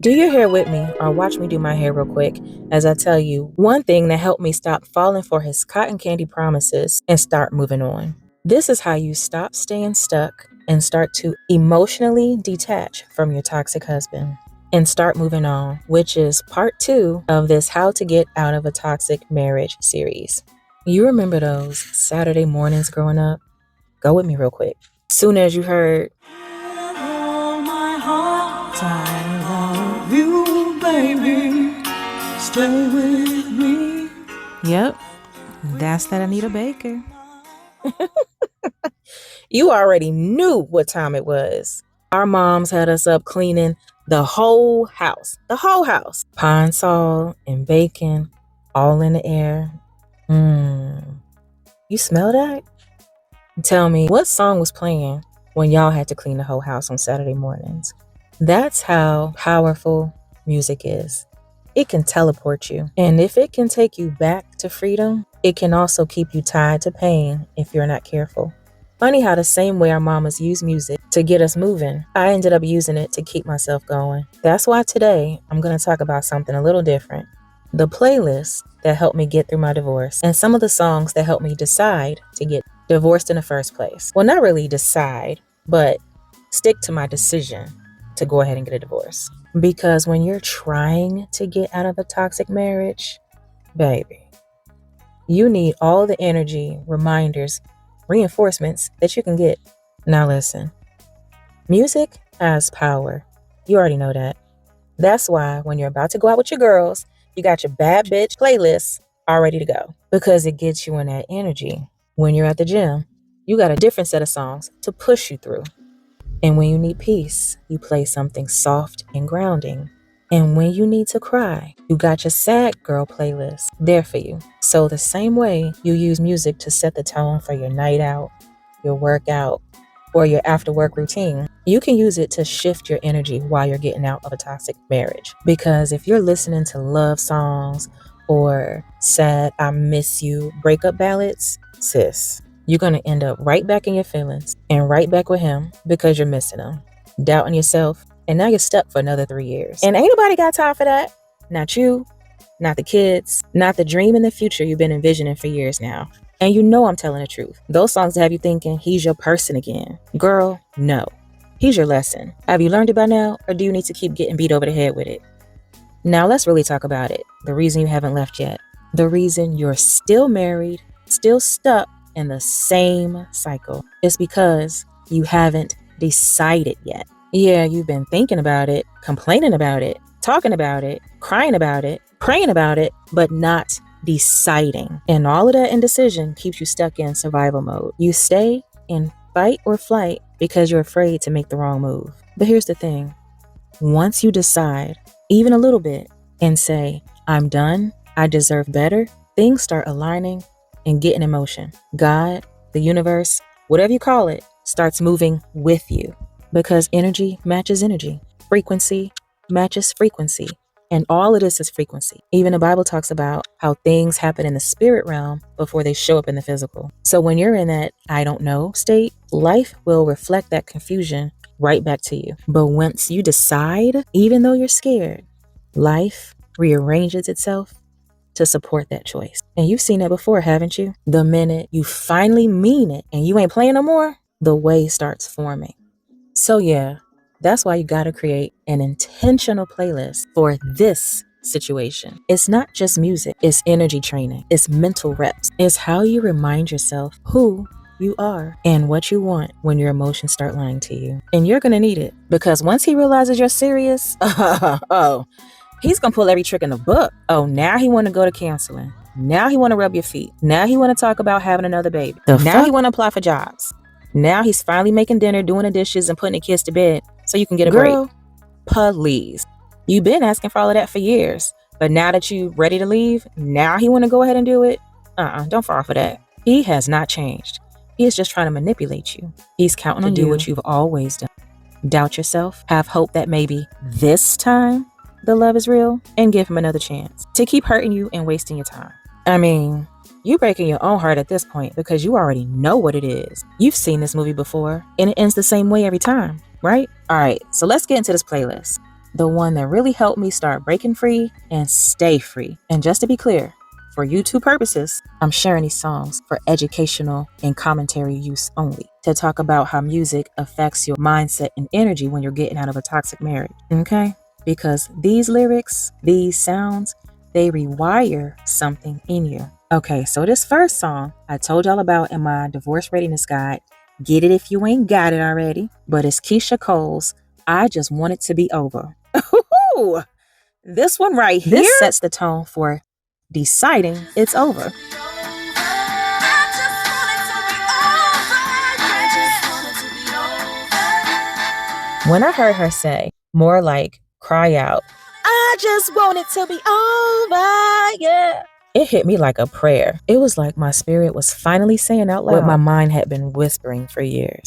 Do your hair with me or watch me do my hair real quick as I tell you one thing that helped me stop falling for his cotton candy promises and start moving on. This is how you stop staying stuck and start to emotionally detach from your toxic husband and start moving on, which is part 2 of this How to Get Out of a Toxic Marriage series. You remember those Saturday mornings growing up? Go with me real quick. Soon as you heard, you, baby, stay with me. Yep, that's that Anita Baker. You already knew what time it was. Our moms had us up cleaning the whole house. Pine sol and bacon, all in the air. You smell that? Tell me, what song was playing when y'all had to clean the whole house on Saturday mornings? That's how powerful music is. It can teleport you. And if it can take you back to freedom, it can also keep you tied to pain if you're not careful. Funny how the same way our mamas use music to get us moving, I ended up using it to keep myself going. That's why today I'm going to talk about something a little different. The playlist that helped me get through my divorce and some of the songs that helped me decide to get divorced in the first place. Well, not really decide, but stick to my decision to go ahead and get a divorce. Because when you're trying to get out of a toxic marriage, baby, you need all the energy, reminders, reinforcements that you can get. Now listen, music has power. You already know that. That's why when you're about to go out with your girls, you got your bad bitch playlist all ready to go. Because it gets you in that energy. When you're at the gym, you got a different set of songs to push you through. And when you need peace, you play something soft and grounding. And when you need to cry, you got your sad girl playlist there for you. So the same way you use music to set the tone for your night out, your workout, or your after work routine, you can use it to shift your energy while you're getting out of a toxic marriage. Because if you're listening to love songs or sad, I miss you breakup ballads, sis, you're going to end up right back in your feelings and right back with him because you're missing him, doubting yourself, and now you're stuck for another 3 years. And ain't nobody got time for that. Not you, not the kids, not the dream in the future you've been envisioning for years now. And you know I'm telling the truth. Those songs that have you thinking he's your person again. Girl, no. He's your lesson. Have you learned it by now, or do you need to keep getting beat over the head with it? Now let's really talk about it. The reason you haven't left yet. The reason you're still married, still stuck in the same cycle is because you haven't decided yet. Yeah, you've been thinking about it, complaining about it, talking about it, crying about it, praying about it, but not deciding. And all of that indecision keeps you stuck in survival mode. You stay in fight or flight because you're afraid to make the wrong move. But here's the thing. Once you decide, even a little bit, and say, I'm done, I deserve better, things start aligning and getting in motion. God, the universe, whatever you call it, starts moving with you. Because energy matches energy. Frequency matches frequency. And all of this is frequency. Even the Bible talks about how things happen in the spirit realm before they show up in the physical. So when you're in that I don't know state, life will reflect that confusion right back to you. But once you decide, even though you're scared, life rearranges itself to support that choice. And you've seen that before, haven't you? The minute you finally mean it and you ain't playing no more, the way starts forming. So yeah, that's why you gotta create an intentional playlist for this situation. It's not just music, it's energy training, it's mental reps. It's how you remind yourself who you are and what you want when your emotions start lying to you. And you're gonna need it because once he realizes you're serious, he's gonna pull every trick in the book. Oh, now he wanna go to counseling. Now he wanna rub your feet. Now he wanna talk about having another baby. Now he wanna apply for jobs. Now he's finally making dinner, doing the dishes, and putting the kids to bed so you can get a break. Please. You've been asking for all of that for years. But now that you're ready to leave, now he want to go ahead and do it? Don't fall for that. He has not changed. He is just trying to manipulate you. He's counting on you to do what you've always done. Doubt yourself, have hope that maybe this time the love is real, and give him another chance to keep hurting you and wasting your time. I mean, you breaking your own heart at this point because you already know what it is. You've seen this movie before and it ends the same way every time, right? All right, so let's get into this playlist. the one that really helped me start breaking free and stay free. And just to be clear, for YouTube purposes, I'm sharing these songs for educational and commentary use only, to talk about how music affects your mindset and energy when you're getting out of a toxic marriage, okay? Because these lyrics, these sounds, they rewire something in you. Okay, so this first song I told y'all about in my divorce readiness guide, get it if you ain't got it already, but it's Keyshia Cole's I Just Want It to Be Over. This one right here, this sets the tone for deciding it's over. When I heard her say, more like cry out, I just want it to be over, yeah, it hit me like a prayer. It was like my spirit was finally saying out loud what my mind had been whispering for years,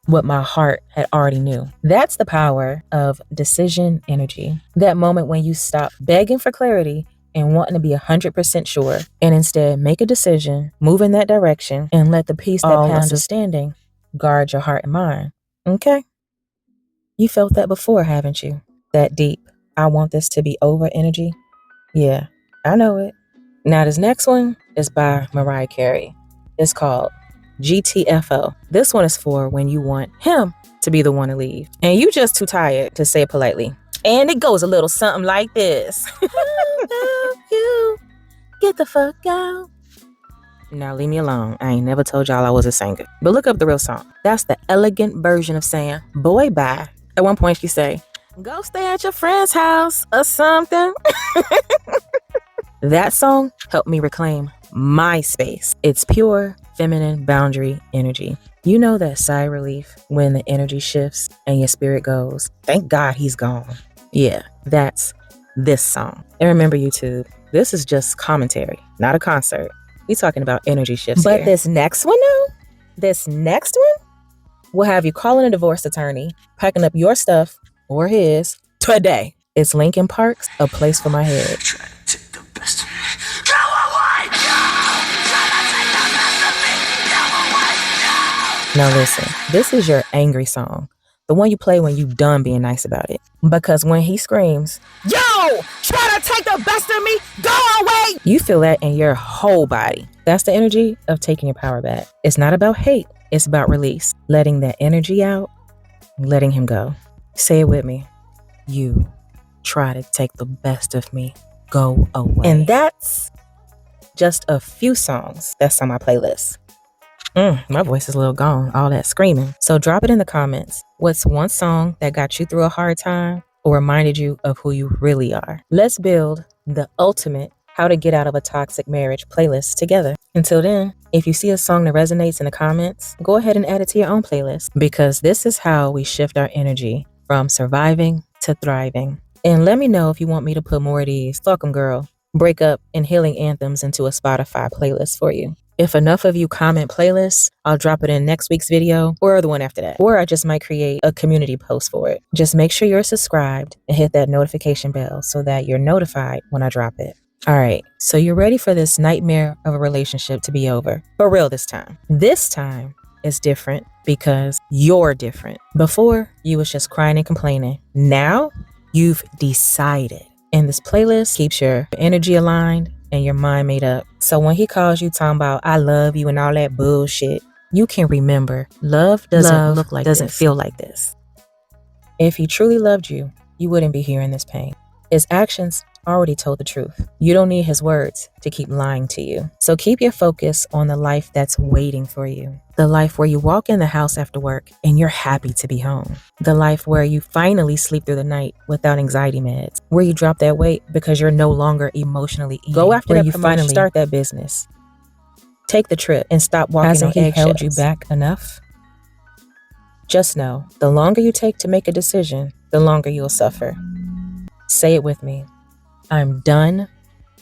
what my heart had already knew. That's the power of decision energy. That moment when you stop begging for clarity and wanting to be 100% sure, and instead make a decision, move in that direction, and let the peace that passes understanding guard your heart and mind. Okay? You felt that before, haven't you? That deep, I want this to be over energy? Yeah, I know it. Now this next one is by Mariah Carey. It's called GTFO. This one is for when you want him to be the one to leave, and you just too tired to say it politely. And it goes a little something like this. You get the fuck out. Now leave me alone. I ain't never told y'all I was a singer. But look up the real song. That's the elegant version of saying, boy, bye. At one point she say, go stay at your friend's house or something. That song helped me reclaim my space. It's pure feminine boundary energy. You know that sigh of relief when the energy shifts and your spirit goes, thank God he's gone. Yeah, that's this song. And remember, YouTube, this is just commentary, not a concert. We talking about energy shifts here. But this next one, will have you calling a divorce attorney, packing up your stuff or his today. It's Linkin Park's A Place for My Head. Try to take the best of me. Go away! Now listen, this is your angry song. The one you play when you done being nice about it. Because when he screams, yo, try to take the best of me, go away, you feel that in your whole body. That's the energy of taking your power back. It's not about hate. It's about release. Letting that energy out, letting him go. Say it with me. You try to take the best of me, go away. And that's just a few songs that's on my playlist. My voice is a little gone, all that screaming. So drop it in the comments. What's one song that got you through a hard time or reminded you of who you really are? Let's build the ultimate how to get out of a toxic marriage playlist together. Until then, if you see a song that resonates in the comments, go ahead and add it to your own playlist, because this is how we shift our energy from surviving to thriving. And let me know if you want me to put more of these fuck 'em girl, breakup, and healing anthems into a Spotify playlist for you. If enough of you comment playlists, I'll drop it in next week's video or the one after that. Or I just might create a community post for it. Just make sure you're subscribed and hit that notification bell so that you're notified when I drop it. All right, so you're ready for this nightmare of a relationship to be over. For real this time. This time is different because you're different. Before, you was just crying and complaining. Now, you've decided. And this playlist keeps your energy aligned and your mind made up. So when he calls you talking about I love you and all that bullshit, you can remember love doesn't look like doesn't feel like this. If he truly loved you, you wouldn't be hearing this pain. His actions already told the truth. You don't need his words to keep lying to you. So keep your focus on the life that's waiting for you. The life where you walk in the house after work and you're happy to be home. The life where you finally sleep through the night without anxiety meds. Where you drop that weight because you're no longer emotionally eating. Go after that promotion. Finally start that business. Take the trip and stop walking on eggshells. Hasn't he held you back enough? Just know, the longer you take to make a decision, the longer you'll suffer. Say it with me. I'm done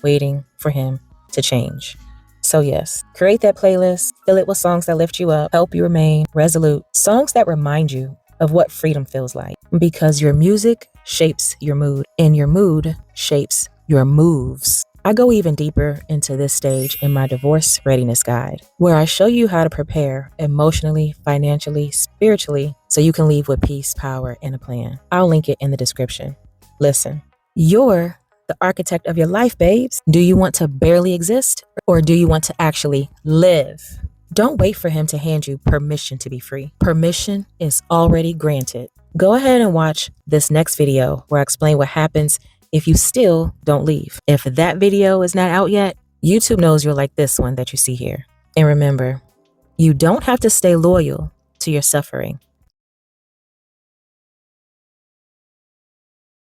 waiting for him to change. So yes, create that playlist, fill it with songs that lift you up, help you remain resolute, songs that remind you of what freedom feels like. Because your music shapes your mood, and your mood shapes your moves. I go even deeper into this stage in my divorce readiness guide, where I show you how to prepare emotionally, financially, spiritually, so you can leave with peace, power, and a plan. I'll link it in the description. Listen, you're the architect of your life, babes. Do you want to barely exist or do you want to actually live? Don't wait for him to hand you permission to be free. Permission is already granted. Go ahead and watch this next video where I explain what happens if you still don't leave. If that video is not out yet, YouTube knows you'll like this one that you see here. And remember, you don't have to stay loyal to your suffering.